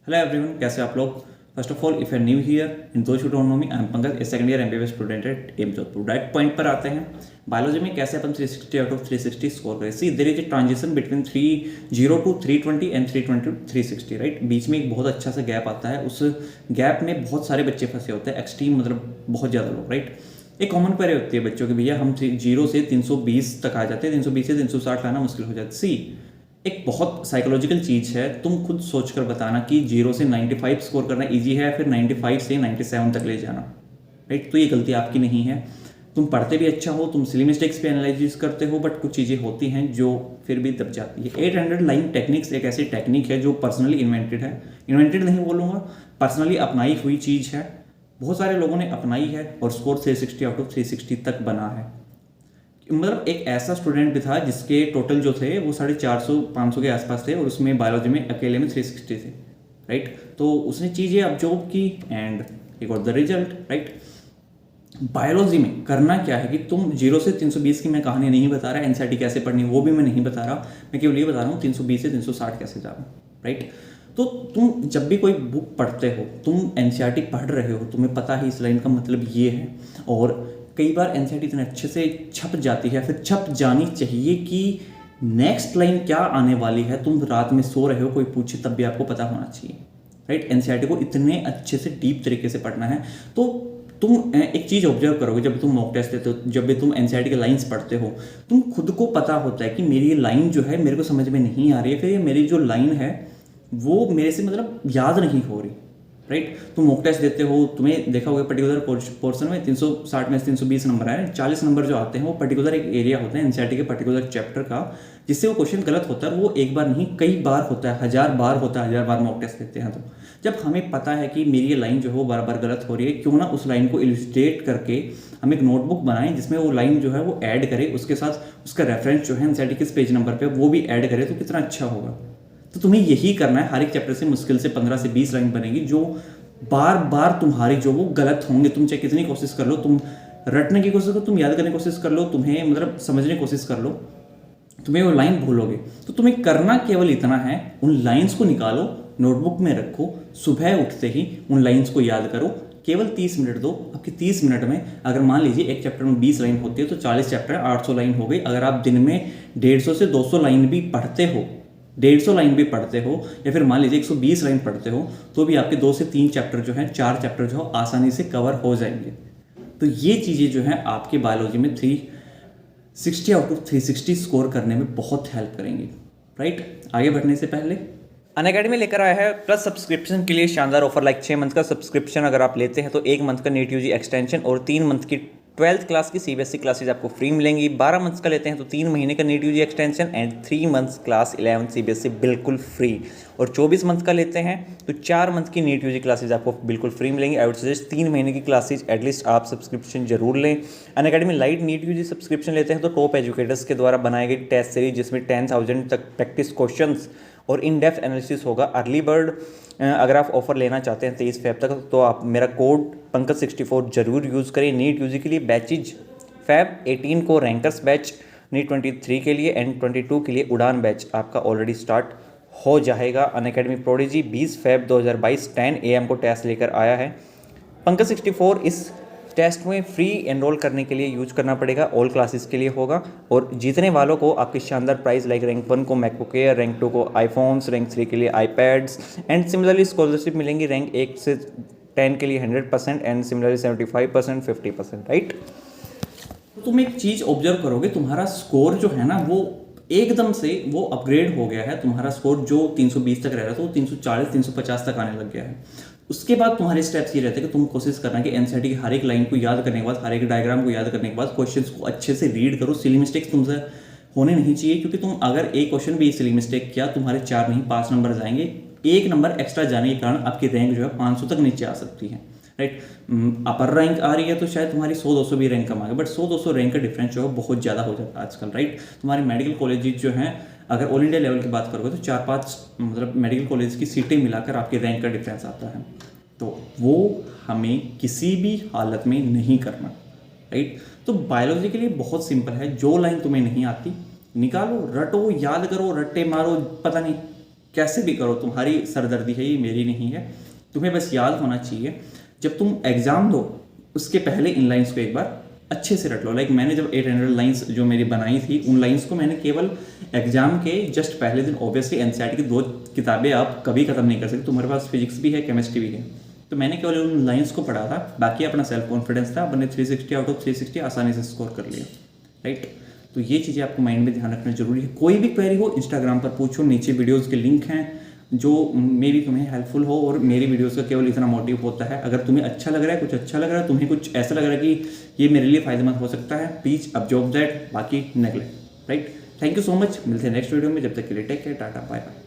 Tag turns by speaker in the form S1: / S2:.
S1: Hello everyone, कैसे आप लोग। First of all, if you are new here and those who don't know me, I am Pankaj, a second year MBBS student at AIIMS Jodhpur. Direct point पर आते हैं। Biology में कैसे अपन 360 out of 360 score करें। See there is a transition between 30 to 320 and 320 to 360, right. बीच में एक बहुत अच्छा सा गैप आता है। उस गैप में बहुत सारे बच्चे फंसे होते हैं, एक्सट्रीम मतलब बहुत ज़्यादा लोग, राइट। एक कॉमन क्वेरी होती है बच्चों की, भैया हम 0 से 320 तक आ जाते हैं, 320 से 360 लाना मुश्किल हो जाता है। सी एक बहुत साइकोलॉजिकल चीज़ है। तुम खुद सोचकर बताना कि 0 से 95 स्कोर करना इजी है, फिर 95 से 97 तक ले जाना, राइट। तो ये गलती आपकी नहीं है। तुम पढ़ते भी अच्छा हो, तुम सिली मिस्टेक्स पे एनालिसिस करते हो, बट कुछ चीज़ें होती हैं जो फिर भी दब जाती है। 800 लाइन टेक्निक्स एक ऐसी टेक्निक है जो पर्सनली इन्वेंटेड है। इन्वेंटेड नहीं बोलूँगा, पर्सनली अपनाई हुई चीज़ है। बहुत सारे लोगों ने अपनाई है और स्कोर 360 आउट ऑफ 360 तक बना है। मतलब एक ऐसा स्टूडेंट भी था जिसके टोटल जो थे वो 450-500 के आसपास थे, और उसमें बायोलॉजी में अकेले में 360 थे, राइट। तो उसने चीज़ें ऑब्जर्व की and he got the result, right. Biology में करना क्या है कि तुम 0 से 320 की मैं कहानी नहीं बता रहा, एनसीईआरटी कैसे पढ़नी वो भी मैं नहीं बता रहा, मैं केवल ये बता रहा हूँ 320 से 360 कैसे जाना, राइट। तो तुम जब भी कोई बुक पढ़ते हो, तुम एनसीईआरटी पढ़ रहे हो, तुम्हें पता है इस लाइन का मतलब ये है, और कई बार एनसीईआरटी इतने अच्छे से छप जाती है, फिर छप जानी चाहिए कि नेक्स्ट लाइन क्या आने वाली है। तुम रात में सो रहे हो, कोई पूछे तब भी आपको पता होना चाहिए, राइट। एनसीईआरटी को इतने अच्छे से डीप तरीके से पढ़ना है। तो तुम एक चीज़ ऑब्जर्व करोगे जब तुम मॉक टेस्ट देते हो, जब भी तुम एनसीईआरटी के लाइंस पढ़ते हो, तुम खुद को पता होता है कि मेरी ये लाइन जो है मेरे को समझ में नहीं आ रही है, फिर ये मेरी जो लाइन है वो मेरे से मतलब याद नहीं हो रही, राइट। तुम मॉक टेस्ट देते हो, तुम्हें देखा होगा पर्टिकुलर पोर्शन में 360 में 320 नंबर आए, 40 नंबर जो आते हैं वो पर्टिकुलर एक एरिया होता है एनसीईआरटी के पर्टिकुलर चैप्टर का, जिससे वो क्वेश्चन गलत होता है। वो एक बार नहीं कई बार होता है, 1000 बार होता है, 1000 बार मॉक टेस्ट देते हैं। तो जब हमें पता है कि मेरी ये लाइन जो है वो बार बार गलत हो रही है, क्यों ना उस लाइन को इलस्ट्रेट करके हम एक नोटबुक बनाएं जिसमें वो लाइन जो है वो ऐड करे, उसके साथ उसका रेफरेंस जो है एनसीईआरटी किस पेज नंबर पे वो भी ऐड करे, तो कितना अच्छा होगा। तो तुम्हें यही करना है। हर एक चैप्टर से मुश्किल से 15 से 20 लाइन बनेगी जो बार बार तुम्हारी जो वो गलत होंगे। तुम चाहे कितनी कोशिश कर लो, तुम रटने की कोशिश करो, तुम याद करने की कोशिश कर लो, तुम्हें मतलब समझने की कोशिश कर लो, तुम्हें वो लाइन भूलोगे। तो तुम्हें करना केवल इतना है, उन लाइंस को निकालो, नोटबुक में रखो, सुबह उठते ही उन लाइंस को याद करो। केवल 30 मिनट दो। आपके 30 मिनट में अगर मान लीजिए एक चैप्टर में 20 लाइन होती है तो 40 चैप्टर 800 लाइन हो गई। अगर आप दिन में 150 से 200 लाइन भी पढ़ते हो, 150 लाइन भी पढ़ते हो, या फिर मान लीजिए 120 लाइन पढ़ते हो, तो भी आपके 2 से 3 चैप्टर जो हैं, 4 चैप्टर जो आसानी से कवर हो जाएंगे। तो ये चीज़ें जो हैं आपकी बायोलॉजी में 360 आउट ऑफ 360 स्कोर करने में बहुत हेल्प करेंगी, राइट। आगे बढ़ने से पहले अनअकैडमी लेकर आया है प्लस सब्सक्रिप्शन के लिए शानदार ऑफर, लाइक 6 मंथ का सब्सक्रिप्शन अगर आप लेते हैं तो 1 मंथ का नीट यूजी एक्सटेंशन और 3 मंथ की 12th क्लास की सीबीएसई क्लासेज आपको फ्री मिलेंगी। 12 मंथ्स का लेते हैं तो 3 महीने का NEET UG extension and 3 months class 11th CBSE बिल्कुल फ्री, और 24 मंथ का लेते हैं तो 4 मंथ की नीट यूजी क्लासेज आपको बिल्कुल फ्री मिलेंगी। आई वुड सजेस्ट 3 महीने की क्लासेज एटलीस्ट आप सब्सक्रिप्शन जरूर लें। Unacademy lite NEET UG subscription लेते हैं तो टॉप एजुकेटर्स के द्वारा बनाई गई टेस्ट सीरीज जिसमें 10,000 तक प्रैक्टिस क्वेश्चंस और इन डेप्थ एनालिसिस होगा। अर्ली बर्ड अगर आप ऑफर लेना चाहते हैं 23 फेब तक, तो आप मेरा कोड पंकज 64 जरूर यूज़ करें। नीट यूजी के लिए बैचेज फेब 18 को रैंकर्स बैच, नीट 23 के लिए एंड 22 के लिए उड़ान बैच आपका ऑलरेडी स्टार्ट हो जाएगा। अनअकैडमी प्रोडिजी 20 फेब 2022 10 AM को टेस्ट लेकर आया है। पंकज 64 इस टेस्ट में फ्री एनरोल करने के लिए यूज करना पड़ेगा, ऑल क्लासेस के लिए होगा, और जीतने वालों को आपके शानदार प्राइस लाइक रैंक 1 को मैकबुक एयर, रैंक 2 को आईफोन्स, रैंक 3 के लिए आईपैड्स एंड सिमिलरली स्कॉलरशिप मिलेंगी रैंक 1 से 10 के लिए 100% एंड सिमिलरली 75%, 50%, राइट। तुम एक चीज़ ऑब्जर्व करोगे, तुम्हारा स्कोर जो है ना वो एकदम से वो अपग्रेड हो गया है। तुम्हारा स्कोर जो 320 तक रह रहा था वो 340 350 तक आने लग गया है। उसके बाद तुम्हारे स्टेप्स ये रहते हैं कि तुम कोशिश करना कि एनसीईआरटी की हर एक लाइन को याद करने के बाद, हर एक डायग्राम को याद करने के बाद क्वेश्चंस को अच्छे से रीड करो। सिली मिस्टेक्स तुमसे होने नहीं चाहिए, क्योंकि तुम अगर एक क्वेश्चन भी सिली मिस्टेक किया, तुम्हारे 4 नहीं 5 नंबर जाएंगे। 1 नंबर एक्स्ट्रा जाने के कारण आपकी रैंक जो है 500 तक नीचे आ सकती है, राइट। अपर रैंक आ रही है तो शायद तुम्हारी 100-200 भी रैंक कम आ गई, बट 100-200 रैंक का डिफरेंस जो है बहुत ज़्यादा हो जाता है आजकल, राइट। तुम्हारे मेडिकल कॉलेजेस जो हैं, अगर ऑल इंडिया लेवल की बात करोगे तो 4-5 मतलब मेडिकल कॉलेज की सीटें मिलाकर आपके रैंक का डिफरेंस आता है। तो वो हमें किसी भी हालत में नहीं करना, राइट। तो बायोलॉजी के लिए बहुत सिंपल है, जो लाइन तुम्हें नहीं आती निकालो, रटो, याद करो, रट्टे मारो, पता नहीं कैसे भी करो, तुम्हारी सरदर्दी है ये, मेरी नहीं है। तुम्हें बस याद होना चाहिए जब तुम एग्ज़ाम दो उसके पहले इन लाइन्स को एक बार अच्छे से रट लो। लाइक मैंने जब 800 लाइन्स जो मेरी बनाई थी, उन लाइन्स को मैंने केवल एग्जाम के जस्ट पहले दिन, ऑब्वियसली एनसीईआरटी की 2 किताबें आप कभी ख़त्म नहीं कर सकते, तुम्हारे पास फिजिक्स भी है, केमिस्ट्री भी है, तो मैंने केवल उन लाइन्स को पढ़ा था, बाकी अपना सेल्फ कॉन्फिडेंस था, मैंने 360 आउट ऑफ 360 आसानी से स्कोर कर लिया, राइट। तो ये चीज़ें आपको माइंड में ध्यान रखना जरूरी है। कोई भी क्वेरी हो इंस्टाग्राम पर पूछो, नीचे वीडियोज़ के लिंक हैं जो मे भी तुम्हें हेल्पफुल हो, और मेरी वीडियोस का केवल इतना मोटिव होता है, अगर तुम्हें अच्छा लग रहा है, कुछ अच्छा लग रहा है, तुम्हें कुछ ऐसा लग रहा है कि ये मेरे लिए फायदेमंद हो सकता है, प्लीज़ अब्जॉर्ब दैट, बाकी neglect, right. Thank you so much, मिलते हैं नेक्स्ट वीडियो में, जब तक के लिए take care, tata bye bye.